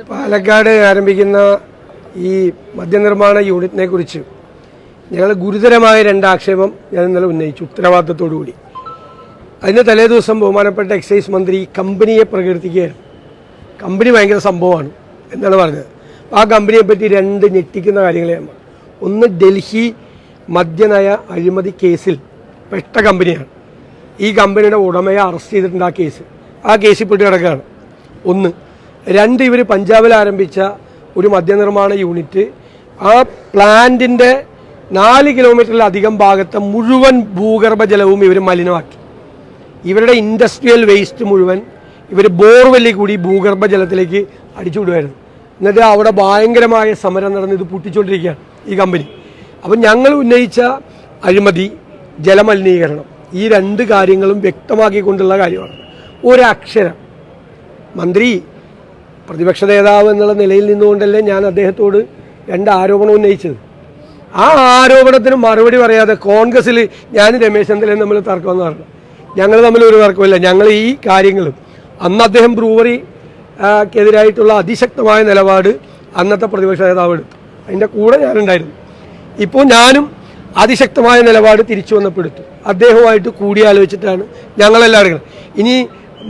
പാലക്കാട് ആരംഭിക്കുന്ന ഈ മദ്യനിർമ്മാണ യൂണിറ്റിനെ കുറിച്ച് ഞങ്ങൾ ഗുരുതരമായ രണ്ട് ആക്ഷേപം ഞാൻ ഇന്നലെ ഉന്നയിച്ചു ഉത്തരവാദിത്തത്തോടുകൂടി. അതിന് തലേദിവസം ബഹുമാനപ്പെട്ട എക്സൈസ് മന്ത്രി കമ്പനിയെ പ്രകീർത്തിക്കുകയാണ്. കമ്പനി ഭയങ്കര സംഭവമാണ് എന്നാണ് പറഞ്ഞത്. ആ കമ്പനിയെ പറ്റി രണ്ട് ഞെട്ടിക്കുന്ന കാര്യങ്ങളെയാണ്. ഒന്ന്, ഡൽഹി മദ്യനയ അഴിമതി കേസിൽ പെട്ട കമ്പനിയാണ്. ഈ കമ്പനിയുടെ ഉടമയെ അറസ്റ്റ് ചെയ്തിട്ടുണ്ട്. ആ കേസിൽ പെട്ട് കിടക്കുകയാണ്. ഒന്ന്. രണ്ട്, ഇവർ പഞ്ചാബിൽ ആരംഭിച്ച ഒരു മദ്യനിർമ്മാണ യൂണിറ്റ് ആ പ്ലാന്റിൻ്റെ 4 കിലോമീറ്ററിലധികം ഭാഗത്തെ മുഴുവൻ ഭൂഗർഭജലവും ഇവർ മലിനമാക്കി. ഇവരുടെ ഇൻഡസ്ട്രിയൽ വേസ്റ്റ് മുഴുവൻ ഇവർ ബോർവെല്ലിൽ കൂടി ഭൂഗർഭജലത്തിലേക്ക് അടിച്ചുവിടുമായിരുന്നു. എന്നിട്ട് അവിടെ ഭയങ്കരമായ സമരം നടന്ന് ഇത് പൊട്ടിച്ചുകൊണ്ടിരിക്കുകയാണ് ഈ കമ്പനി. അപ്പം ഞങ്ങൾ ഉന്നയിച്ച അഴിമതി, ജലമലിനീകരണം, ഈ രണ്ട് കാര്യങ്ങളും വ്യക്തമാക്കിക്കൊണ്ടുള്ള കാര്യമാണ്. ഒരക്ഷരം മന്ത്രി പ്രതിപക്ഷ നേതാവ് എന്നുള്ള നിലയിൽ നിന്നുകൊണ്ടല്ലേ ഞാൻ അദ്ദേഹത്തോട് രണ്ട് ആരോപണം ഉന്നയിച്ചത്. ആ ആരോപണത്തിന് മറുപടി പറയാതെ കോൺഗ്രസ്സിൽ ഞാൻ രമേശ് ചെന്നിത്തലയും തമ്മിൽ തർക്കമെന്ന് പറഞ്ഞു. ഞങ്ങൾ തമ്മിൽ ഒരു തർക്കമില്ല. ഞങ്ങൾ ഈ കാര്യങ്ങളും അന്ന് അദ്ദേഹം ബ്രൂവറിക്കെതിരായിട്ടുള്ള അതിശക്തമായ നിലപാട് അന്നത്തെ പ്രതിപക്ഷ നേതാവ് എടുത്തു. അതിൻ്റെ കൂടെ ഞാനുണ്ടായിരുന്നു. ഇപ്പോൾ ഞാനും അതിശക്തമായ നിലപാട് തിരിച്ചു വന്നപ്പെടുത്തു. അദ്ദേഹവുമായിട്ട് കൂടിയാലോചിച്ചിട്ടാണ് ഞങ്ങളെല്ലാവരും. ഇനി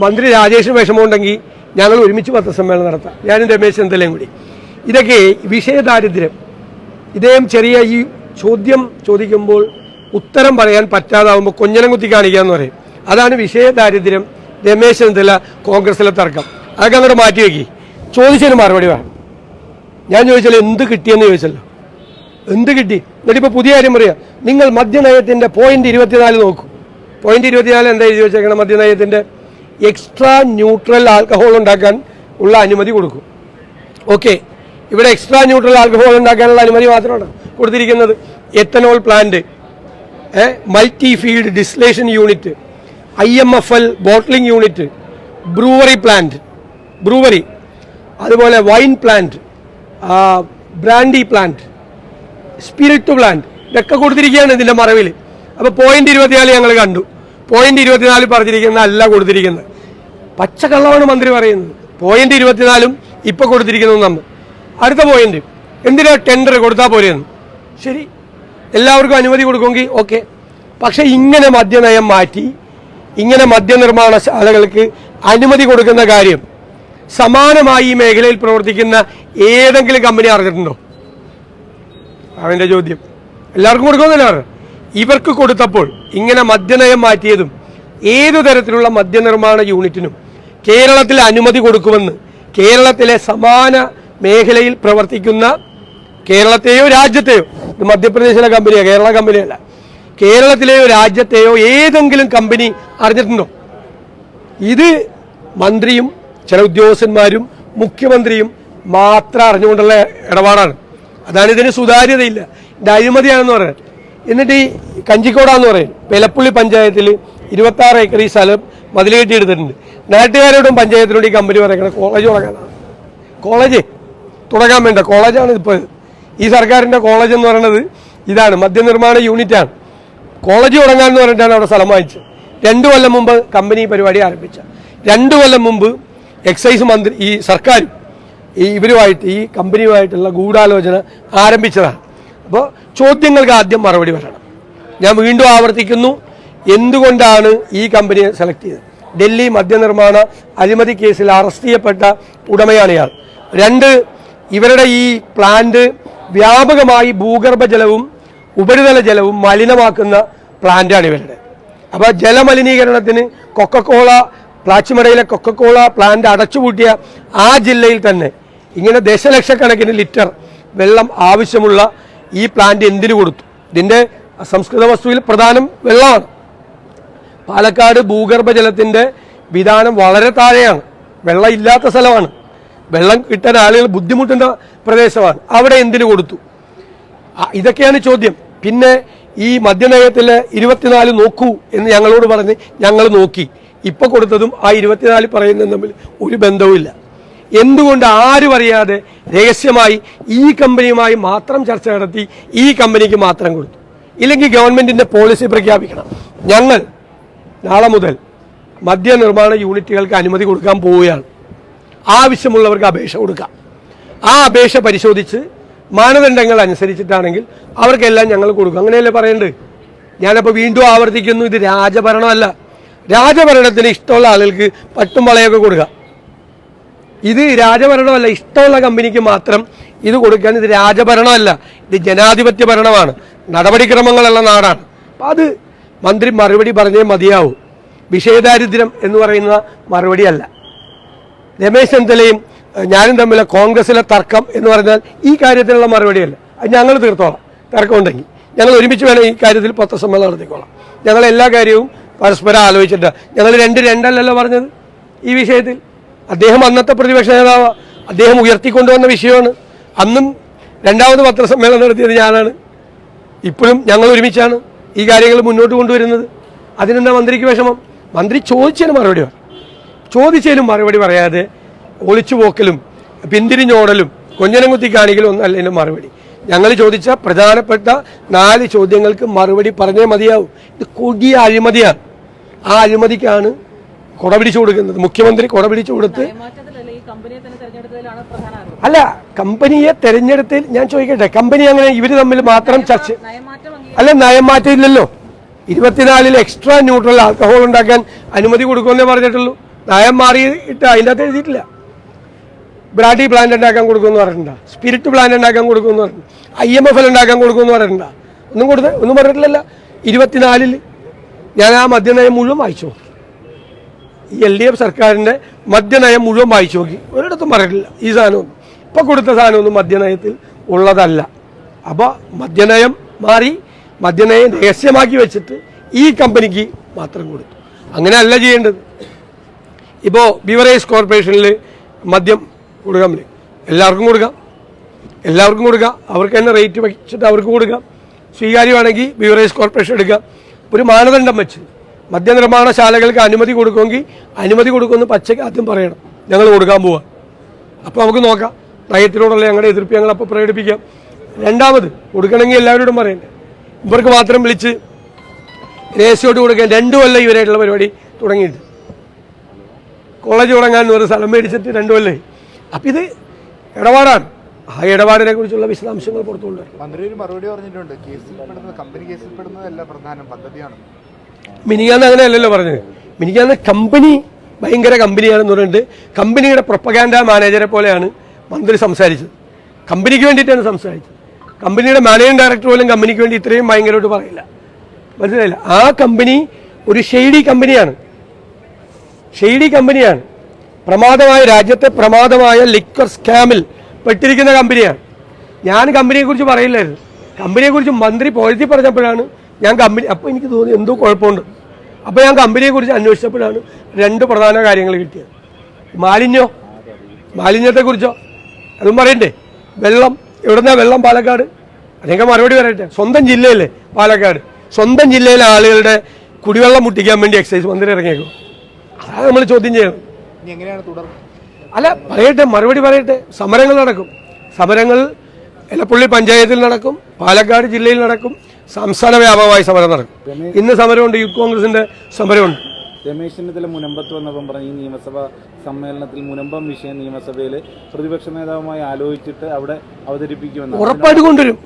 മന്ത്രി രാജേഷിന് വിഷമമുണ്ടെങ്കിൽ ഞങ്ങൾ ഒരുമിച്ച് പത്രസമ്മേളനം നടത്താം, ഞാനും രമേശ് ചെന്നിത്തലയും കൂടി. ഇതൊക്കെ വിഷയദാരിദ്ര്യം. ഇദ്ദേഹം ചെറിയ ഈ ചോദ്യം ചോദിക്കുമ്പോൾ ഉത്തരം പറയാൻ പറ്റാതാവുമ്പോൾ കൊഞ്ഞനം കുത്തി കാണിക്കുക എന്ന് പറയും. അതാണ് വിഷയദാരിദ്ര്യം. രമേശ് ചെന്നിത്തല കോൺഗ്രസിലെ തർക്കം അതൊക്കെ അങ്ങോട്ട് മാറ്റി വയ്ക്കി. ചോദിച്ചതിന് മറുപടി വേണം. ഞാൻ ചോദിച്ചല്ലോ എന്ത് കിട്ടിയെന്ന് ചോദിച്ചല്ലോ. എന്ത് കിട്ടി? എന്നിട്ടിപ്പോൾ പുതിയ കാര്യം പറയാം. നിങ്ങൾ മദ്യനയത്തിൻ്റെ .24 നോക്കൂ. .24 എന്താ എഴുതി വെച്ചേക്കണം? മദ്യനയത്തിൻ്റെ എക്സ്ട്രാ ന്യൂട്രൽ ആൽക്കഹോൾ ഉണ്ടാക്കാൻ ഉള്ള അനുമതി കൊടുക്കും. ഓക്കെ, ഇവിടെ എക്സ്ട്രാ ന്യൂട്രൽ ആൽക്കഹോൾ ഉണ്ടാക്കാനുള്ള അനുമതി മാത്രമാണ് കൊടുത്തിരിക്കുന്നത്. Ethanol plant, multi field distillation unit, IMFL bottling unit, brewery, അതുപോലെ wine plant, brandy plant, spirit plant, ഇതൊക്കെ കൊടുത്തിരിക്കുകയാണ് ഇതിൻ്റെ മറവിൽ. അപ്പോൾ .24 ഞങ്ങൾ കണ്ടു. .24 പറഞ്ഞിരിക്കുന്ന അല്ല കൊടുത്തിരിക്കുന്നത്. പച്ചക്കള്ളമാണ് മന്ത്രി പറയുന്നത്. .24 ഇപ്പോൾ കൊടുത്തിരിക്കുന്നത് നമ്മൾ. അടുത്ത പോയിന്റ്, എന്തിനാ ടെൻഡർ കൊടുത്താൽ പോരെയെന്ന്. ശരി, എല്ലാവർക്കും അനുമതി കൊടുക്കുമെങ്കിൽ ഓക്കെ. പക്ഷെ ഇങ്ങനെ മദ്യനയം മാറ്റി ഇങ്ങനെ മദ്യനിർമ്മാണശാലകൾക്ക് അനുമതി കൊടുക്കുന്ന കാര്യം സമാനമായി ഈ മേഖലയിൽ പ്രവർത്തിക്കുന്ന ഏതെങ്കിലും കമ്പനി അറിഞ്ഞിട്ടുണ്ടോ? അവൻ്റെ ചോദ്യം. എല്ലാവർക്കും കൊടുക്കുമെന്നല്ല പറഞ്ഞു. ഇവർക്ക് കൊടുത്തപ്പോൾ ഇങ്ങനെ മദ്യനയം മാറ്റിയതും ഏതു തരത്തിലുള്ള മദ്യനിർമ്മാണ യൂണിറ്റിനും കേരളത്തിൽ അനുമതി കൊടുക്കുമെന്ന് കേരളത്തിലെ സമാന മേഖലയിൽ പ്രവർത്തിക്കുന്ന കേരളത്തെയോ രാജ്യത്തെയോ, ഇത് മധ്യപ്രദേശിലെ കമ്പനിയോ കേരള കമ്പനിയല്ല, കേരളത്തിലെയോ രാജ്യത്തെയോ ഏതെങ്കിലും കമ്പനി അറിഞ്ഞിട്ടുണ്ടോ? ഇത് മന്ത്രിയും ചില ഉദ്യോഗസ്ഥന്മാരും മുഖ്യമന്ത്രിയും മാത്രം അറിഞ്ഞുകൊണ്ടുള്ള ഇടപാടാണ്. അതാണ് ഇതിന് സുതാര്യതയില്ല. ഇത് അഴിമതിയാണെന്ന് പറയുന്നത്. എന്നിട്ട് ഈ കഞ്ചിക്കോടാന്ന് പറയും പെലപ്പുള്ളി പഞ്ചായത്തിൽ 26 ഏക്കർ ഈ സ്ഥലം മതിൽ കെട്ടിയെടുത്തിട്ടുണ്ട്. നാട്ടുകാരോടും പഞ്ചായത്തിനോട് ഈ കമ്പനി പറയുന്നത് കോളേജ് തുടങ്ങാനാണ്. കോളേജ് തുടങ്ങാൻ വേണ്ട കോളേജാണ് ഇപ്പോൾ. ഈ സർക്കാരിൻ്റെ കോളേജ് എന്ന് പറയുന്നത് ഇതാണ്, മദ്യനിർമ്മാണ യൂണിറ്റാണ്. കോളേജ് തുടങ്ങാമെന്ന് പറഞ്ഞിട്ടാണ് അവിടെ സ്ഥലം വാങ്ങിച്ചത്. 2 കൊല്ലം മുമ്പ് കമ്പനി പരിപാടി ആരംഭിച്ച. 2 കൊല്ലം മുമ്പ് എക്സൈസ് മന്ത്രി ഈ സർക്കാരും ഇവരുമായിട്ട് ഈ കമ്പനിയുമായിട്ടുള്ള ഗൂഢാലോചന ആരംഭിച്ചതാണ്. അപ്പോൾ ചോദ്യങ്ങൾക്ക് ആദ്യം മറുപടി വരണം. ഞാൻ വീണ്ടും ആവർത്തിക്കുന്നു, എന്തുകൊണ്ടാണ് ഈ കമ്പനിയെ സെലക്ട് ചെയ്തത്? ഡൽഹി മദ്യനിർമ്മാണ അഴിമതി കേസിൽ അറസ്റ്റ് ചെയ്യപ്പെട്ട ഉടമയാണ് ഇയാൾ. 2, ഇവരുടെ ഈ പ്ലാന്റ് വ്യാപകമായി ഭൂഗർഭജലവും ഉപരിതല ജലവും മലിനമാക്കുന്ന പ്ലാന്റാണ് ഇവരുടെ. അപ്പോൾ ജലമലിനീകരണത്തിന് പ്ലാച്ചിമടയിലെ കൊക്കക്കോള പ്ലാന്റ് അടച്ചുപൂട്ടിയ ആ ജില്ലയിൽ തന്നെ ഇങ്ങനെ ദശലക്ഷക്കണക്കിന് ലിറ്റർ വെള്ളം ആവശ്യമുള്ള ഈ പ്ലാന്റ് എന്തിനു കൊടുത്തു? ഇതിൻ്റെ സംസ്കൃത വസ്തുവിൽ പ്രധാനം വെള്ളമാണ്. പാലക്കാട് ഭൂഗർഭജലത്തിൻ്റെ വിധാനം വളരെ താഴെയാണ്. വെള്ളം ഇല്ലാത്ത സ്ഥലമാണ്. വെള്ളം കിട്ടാൻ ആളുകൾ ബുദ്ധിമുട്ടുന്ന പ്രദേശമാണ്. അവിടെ എന്തിനു കൊടുത്തു? ഇതൊക്കെയാണ് ചോദ്യം. പിന്നെ ഈ മദ്യനയത്തിലെ 24 നോക്കൂ എന്ന് ഞങ്ങളോട് പറഞ്ഞ് ഞങ്ങൾ നോക്കി. ഇപ്പോൾ കൊടുത്തതും ആ 24 പറയുന്നതും തമ്മിൽ ഒരു ബന്ധവുമില്ല. എന്തുകൊണ്ട് ആരും അറിയാതെ രഹസ്യമായി ഈ കമ്പനിയുമായി മാത്രം ചർച്ച നടത്തി ഈ കമ്പനിക്ക് മാത്രം കൊടുത്തു? ഇല്ലെങ്കിൽ ഗവൺമെന്റിന്റെ പോളിസി പ്രഖ്യാപിക്കണം. ഞങ്ങൾ നാളെ മുതൽ മദ്യനിർമ്മാണ യൂണിറ്റുകൾക്ക് അനുമതി കൊടുക്കാൻ പോവുകയാണ്. ആവശ്യമുള്ളവർക്ക് അപേക്ഷ കൊടുക്കാം. ആ അപേക്ഷ പരിശോധിച്ച് മാനദണ്ഡങ്ങൾ അനുസരിച്ചിട്ടാണെങ്കിൽ അവർക്കെല്ലാം ഞങ്ങൾ കൊടുക്കും. അങ്ങനെയല്ലേ പറയേണ്ടത്? ഞാനപ്പോൾ വീണ്ടും ആവർത്തിക്കുന്നു, ഇത് രാജഭരണമല്ല. രാജഭരണത്തിന് ഇഷ്ടമുള്ള ആളുകൾക്ക് പട്ടും വളയൊക്കെ കൊടുക്കുക. ഇത് രാജഭരണമല്ല. ഇഷ്ടമുള്ള കമ്പനിക്ക് മാത്രം ഇത് കൊടുക്കാൻ. ഇത് രാജഭരണമല്ല, ഇത് ജനാധിപത്യ ഭരണമാണ്, നടപടിക്രമങ്ങളുള്ള നാടാണ്. അപ്പം അത് മന്ത്രി മറുപടി പറഞ്ഞേ മതിയാവൂ. വിഷയദാരിദ്ര്യം എന്ന് പറയുന്ന മറുപടിയല്ല. രമേശ് ചെന്നിത്തലയും ഞാനും തമ്മിലെ കോൺഗ്രസിലെ തർക്കം എന്ന് പറഞ്ഞാൽ ഈ കാര്യത്തിലുള്ള മറുപടിയല്ല. അത് ഞങ്ങൾ തീർത്തോളാം. തർക്കമുണ്ടെങ്കിൽ ഞങ്ങൾ ഒരുമിച്ച് വേണം ഈ കാര്യത്തിൽ പത്രസമ്മേളനം നടത്തിക്കോളാം. ഞങ്ങൾ എല്ലാ കാര്യവും പരസ്പരം ആലോചിച്ചിട്ട് ഞങ്ങൾ രണ്ടല്ലല്ലോ പറഞ്ഞത് ഈ വിഷയത്തിൽ. അദ്ദേഹം അന്നത്തെ പ്രതിപക്ഷ നേതാവ്, അദ്ദേഹം ഉയർത്തിക്കൊണ്ടുവന്ന വിഷയമാണ്. അന്നും രണ്ടാമത് പത്രസമ്മേളനം നടത്തിയത് ഞാനാണ്. ഇപ്പോഴും ഞങ്ങൾ ഒരുമിച്ചാണ് ഈ കാര്യങ്ങൾ മുന്നോട്ട് കൊണ്ടുവരുന്നത്. അതിനെന്താ മന്ത്രിക്ക് വിഷമം? മന്ത്രി ചോദിച്ചതിന് മറുപടി പറ. ചോദിച്ചതിനും മറുപടി പറയാതെ ഒളിച്ചുപോക്കലും പിന്തിരിഞ്ഞോടലും കൊഞ്ഞനം കുത്തി കാണിക്കലും ഒന്നും അല്ലതിൻ്റെ മറുപടി. ഞങ്ങൾ ചോദിച്ച പ്രധാനപ്പെട്ട 4 ചോദ്യങ്ങൾക്ക് മറുപടി പറഞ്ഞേ മതിയാവും. ഇത് കൊടിയ അഴിമതിയാണ്. ആ അഴിമതിക്കാണ് കൊട പിടിച്ചു കൊടുക്കുന്നത്. മുഖ്യമന്ത്രി കൊട പിടിച്ചു കൊടുത്ത് അല്ല, കമ്പനിയെ തെരഞ്ഞെടുത്തതിൽ ഞാൻ ചോദിക്കട്ടെ, കമ്പനി അങ്ങനെ ഇവർ തമ്മിൽ മാത്രം ചർച്ച അല്ല, നയമാറ്റം ഇല്ലല്ലോ. 24-ൽ എക്സ്ട്രാ ന്യൂട്രൽ ആൽക്കഹോൾ ഉണ്ടാക്കാൻ അനുമതി കൊടുക്കുമെന്നേ പറഞ്ഞിട്ടുള്ളൂ. നയം മാറിയിട്ട് അതിൻ്റെ അകത്ത് എഴുതിയിട്ടില്ല. ബ്രാഡി പ്ലാന്റ് ഉണ്ടാക്കാൻ കൊടുക്കുമെന്ന് പറഞ്ഞിട്ടുണ്ടാ, സ്പിരിറ്റ് പ്ലാന്റ് ഉണ്ടാക്കാൻ കൊടുക്കുമെന്ന് പറഞ്ഞിട്ടുണ്ട്, IMFL ഉണ്ടാക്കാൻ കൊടുക്കുമെന്ന് പറഞ്ഞിട്ടുണ്ടാ. ഒന്നും പറഞ്ഞിട്ടില്ലല്ലോ. 24-ൽ ഞാൻ ആ മദ്യനയം മുഴുവൻ വായിച്ചു നോക്കി. ഈ LDF സർക്കാരിൻ്റെ മദ്യനയം മുഴുവൻ വായിച്ചു നോക്കി. ഒരിടത്തും പറഞ്ഞിട്ടില്ല ഈ സാധനമൊന്നും. ഇപ്പം കൊടുത്ത സാധനമൊന്നും മദ്യനയത്തിൽ ഉള്ളതല്ല. അപ്പോൾ മദ്യനയം മാറി, മദ്യനയം രഹസ്യമാക്കി വെച്ചിട്ട് ഈ കമ്പനിക്ക് മാത്രം കൊടുത്തു. അങ്ങനെയല്ല ചെയ്യേണ്ടത്. ഇപ്പോൾ ബിവറേജ് കോർപ്പറേഷനിൽ മദ്യം കൊടുക്കാൻ പറ്റും, എല്ലാവർക്കും കൊടുക്കാം. അവർക്ക് തന്നെ റേറ്റ് വെച്ചിട്ട് അവർക്ക് കൊടുക്കാം. സ്വീകാര്യമാണെങ്കിൽ ബിവറേജ് കോർപ്പറേഷൻ എടുക്കാം. ഒരു മാനദണ്ഡം വെച്ച് മദ്യനിർമ്മാണശാലകൾക്ക് അനുമതി കൊടുക്കുമെങ്കിൽ അനുമതി കൊടുക്കുമെന്ന് പച്ചയ്ക്ക് ആദ്യം പറയണം, ഞങ്ങൾ കൊടുക്കാൻ പോവാം. അപ്പോൾ നമുക്ക് നോക്കാം. നയത്തിനോടുള്ള ഞങ്ങളുടെ എതിർപ്പ് ഞങ്ങൾ അപ്പോൾ പ്രകടിപ്പിക്കാം. രണ്ടാമത് കൊടുക്കണമെങ്കിൽ എല്ലാവരോടും പറയണ്ടേ. ഇവർക്ക് മാത്രം വിളിച്ച് രഹസ്യമായിട്ട് കൊടുക്കാൻ 2 കൊല്ലം ഇവരായിട്ടുള്ള പരിപാടി തുടങ്ങിയിട്ട്, കോളേജ് തുടങ്ങാൻ ഒരു സ്ഥലം മേടിച്ചിട്ട് 2 കൊല്ലം. അപ്പം ഇത് ഇടപാടാണ്. ആ ഇടപാടിനെ കുറിച്ചുള്ള വിശദാംശങ്ങൾ പുറത്തുകൊണ്ട് മന്ത്രി ഒരു മറുപടി പറഞ്ഞിട്ടുണ്ട്. കമ്പനി കേസിൽപ്പെടുന്നതല്ല പ്രധാന പദ്ധതിയാണ്. മിനിങ്ങാന്ന് അങ്ങനെയല്ലല്ലോ പറഞ്ഞത്. മിനിങ്ങാന്ന് കമ്പനി ഭയങ്കര കമ്പനിയാണെന്ന് പറഞ്ഞിട്ട് കമ്പനിയുടെ പ്രൊപ്പഗാൻഡ മാനേജറെ പോലെയാണ് മന്ത്രി സംസാരിച്ചത്. കമ്പനിക്ക് വേണ്ടിയിട്ടാണ് സംസാരിച്ചത്. കമ്പനിയുടെ മാനേജിംഗ് ഡയറക്ടർ പോലും കമ്പനിക്ക് വേണ്ടി ഇത്രയും ഭയങ്കരമായിട്ട് പറയില്ല. മനസ്സിലായില്ല? ആ കമ്പനി ഒരു ഷെയ്ഡി കമ്പനിയാണ്. രാജ്യത്തെ പ്രമാദമായ ലിക്വർ സ്കാമിൽ പെട്ടിരിക്കുന്ന കമ്പനിയാണ്. ഞാൻ കമ്പനിയെക്കുറിച്ച് പറയില്ലായിരുന്നു. കമ്പനിയെക്കുറിച്ച് മന്ത്രി പോഴ്ത്തി പറഞ്ഞപ്പോഴാണ് ഞാൻ അപ്പോൾ എനിക്ക് തോന്നി എന്തോ കുഴപ്പമുണ്ട്. അപ്പോൾ ഞാൻ കമ്പനിയെക്കുറിച്ച് അന്വേഷിച്ചപ്പോഴാണ് 2 പ്രധാന കാര്യങ്ങൾ കിട്ടിയത്. മാലിന്യത്തെക്കുറിച്ചോ അതും പറയണ്ടേ. വെള്ളം എവിടുന്നാ വെള്ളം? പാലക്കാട്. അതിനൊക്കെ മറുപടി പറയട്ടെ. സ്വന്തം ജില്ലയല്ലേ പാലക്കാട്. സ്വന്തം ജില്ലയിലെ ആളുകളുടെ കുടിവെള്ളം മുട്ടിക്കാൻ വേണ്ടി എക്സൈസ് മന്ത്രി ഇറങ്ങിയേക്കും. അതാണ് നമ്മൾ ചോദ്യം ചെയ്യണം. അല്ല, പറയട്ടെ, മറുപടി പറയട്ടെ. സമരങ്ങൾ നടക്കും. സമരങ്ങൾ എലപ്പുള്ളി പഞ്ചായത്തിൽ നടക്കും, പാലക്കാട് ജില്ലയിൽ നടക്കും, സംസ്ഥാന വ്യാപകമായി സമരം നടക്കും. ഇന്ന് സമരമുണ്ട്, യൂത്ത് കോൺഗ്രസിന്റെ സമരമുണ്ട്. രമേശ് ചെന്നിത്തല മുനമ്പത്ത് വന്നപ്പം പറഞ്ഞ ഈ നിയമസഭാ സമ്മേളനത്തിൽ മുനമ്പം വിഷയം നിയമസഭയിൽ പ്രതിപക്ഷ നേതാവുമായി ആലോചിച്ചിട്ട് അവിടെ അവതരിപ്പിക്കുമെന്ന് ഉറപ്പായിട്ട് കൊണ്ടുവരും.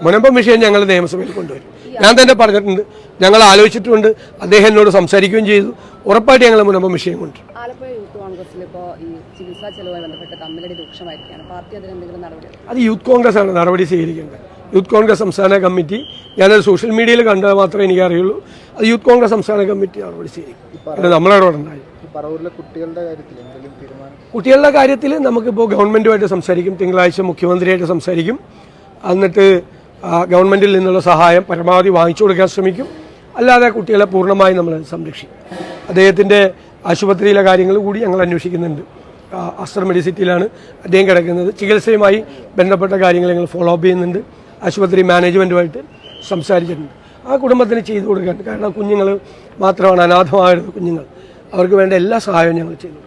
മുനമ്പം വിഷയം ഞങ്ങൾ നിയമസഭയിൽ കൊണ്ടുവരും. ഞാൻ തന്നെ പറഞ്ഞിട്ടുണ്ട്, ഞങ്ങൾ ആലോചിച്ചിട്ടുണ്ട്. അദ്ദേഹം എന്നോട് സംസാരിക്കുകയും ചെയ്തു. ഉറപ്പായിട്ട് ഞങ്ങൾ മുനമ്പം വിഷയം കൊണ്ടുവരും. ആലപ്പുഴ യൂത്ത് കോൺഗ്രസിൽ ഇപ്പോൾ ഈ ചികിത്സാ ചെലവുമായി ബന്ധപ്പെട്ട് തമ്മിലടി രൂക്ഷമായിരിക്കുകയാണ്. പാർട്ടി അതിനെന്തെങ്കിലും നടപടി? അത് യൂത്ത് കോൺഗ്രസ് ആണ് നടപടി സ്വീകരിക്കേണ്ടത്. യൂത്ത് കോൺഗ്രസ് സംസ്ഥാന കമ്മിറ്റി, ഞാനത് സോഷ്യൽ മീഡിയയിൽ കണ്ടാൽ മാത്രമേ എനിക്ക് അറിയുള്ളൂ. അത് യൂത്ത് കോൺഗ്രസ് സംസ്ഥാന കമ്മിറ്റി നടപടി സ്വീകരിക്കും. നമ്മളവിടെ ഉണ്ടായി. കുട്ടികളുടെ കാര്യത്തിൽ നമുക്കിപ്പോൾ ഗവൺമെൻറ്റുമായിട്ട് സംസാരിക്കും. തിങ്കളാഴ്ച മുഖ്യമന്ത്രിയായിട്ട് സംസാരിക്കും. എന്നിട്ട് ഗവൺമെൻറ്റിൽ നിന്നുള്ള സഹായം പരമാവധി വാങ്ങിച്ചു കൊടുക്കാൻ ശ്രമിക്കും. അല്ലാതെ കുട്ടികളെ പൂർണ്ണമായി നമ്മൾ സംരക്ഷിക്കും. അദ്ദേഹത്തിൻ്റെ ആശുപത്രിയിലെ കാര്യങ്ങൾ കൂടി ഞങ്ങൾ അന്വേഷിക്കുന്നുണ്ട്. അസ്റ്റർ മെഡിസിറ്റിയിലാണ് അദ്ദേഹം കിടക്കുന്നത്. ചികിത്സയുമായി ബന്ധപ്പെട്ട കാര്യങ്ങൾ ഞങ്ങൾ ഫോളോ അപ്പ് ചെയ്യുന്നുണ്ട്. ആശുപത്രി മാനേജ്മെൻറ്റുമായിട്ട് സംസാരിച്ചിട്ടുണ്ട്. ആ കുടുംബത്തിന് ചെയ്തു കൊടുക്കാൻ, കാരണം കുഞ്ഞുങ്ങൾ മാത്രമാണ്, അനാഥമായിരുന്ന കുഞ്ഞുങ്ങൾ, അവർക്ക് വേണ്ട എല്ലാ സഹായവും ഞങ്ങൾ ചെയ്തു.